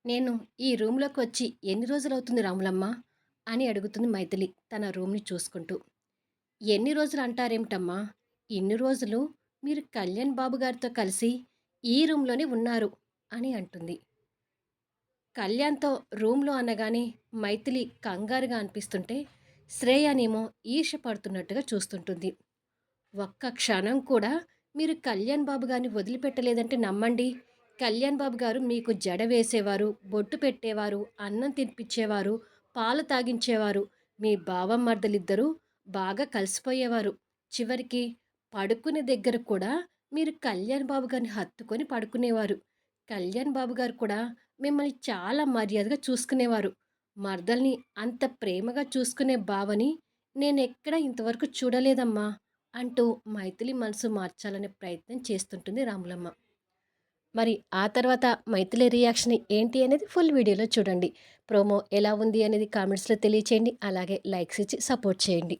నేను ఈ రూమ్‌లోకొచ్చి ఎన్ని రోజులవుతుంది రాములమ్మ? అని అడుగుతుంది మైథిలి తన రూమ్‌ని చూసుకుంటూ. ఎన్ని రోజులంటారేమిటమ్మా? ఇన్ని రోజులు మీరు కళ్యాణ్ బాబు గారితో కలిసి ఈ రూమ్‌లోనే ఉన్నారు అని అంటుంది. కళ్యాణ్‌తో రూమ్‌లో అనగానే మైథిలి కంగారుగా అనిపిస్తుంటే, శ్రేయనేమో ఈర్ష్య పడుతున్నట్టుగా చూస్తుంటుంది. ఒక్క క్షణం కూడా మీరు కళ్యాణ్ బాబు గారిని వదిలిపెట్టలేదంటే నమ్మండి. కళ్యాణ్ బాబు గారు మీకు జడ వేసేవారు, బొట్టు పెట్టేవారు, అన్నం తినిపించేవారు, పాలు తాగించేవారు. మీ బావమర్దలిద్దరూ బాగా కలిసిపోయేవారు. చివరికి పడుకునే దగ్గర కూడా మీరు కళ్యాణ్ బాబు గారిని హత్తుకొని పడుకునేవారు. కళ్యాణ్ బాబు గారు కూడా మిమ్మల్ని చాలా మర్యాదగా చూసుకునేవారు. మరదల్ని అంత ప్రేమగా చూసుకునే బావని నేనెక్కడా ఇంతవరకు చూడలేదమ్మా! అంటూ మైథిలి మనసు మార్చాలనే ప్రయత్నం చేస్తుంటుంది రాములమ్మ. మరి ఆ తర్వాత మైథిలి రియాక్షన్ ఏంటి అనేది ఫుల్ వీడియోలో చూడండి. ప్రోమో ఎలా ఉంది అనేది కామెంట్స్‌లో తెలియచేయండి. అలాగే లైక్స్ ఇచ్చి సపోర్ట్ చేయండి.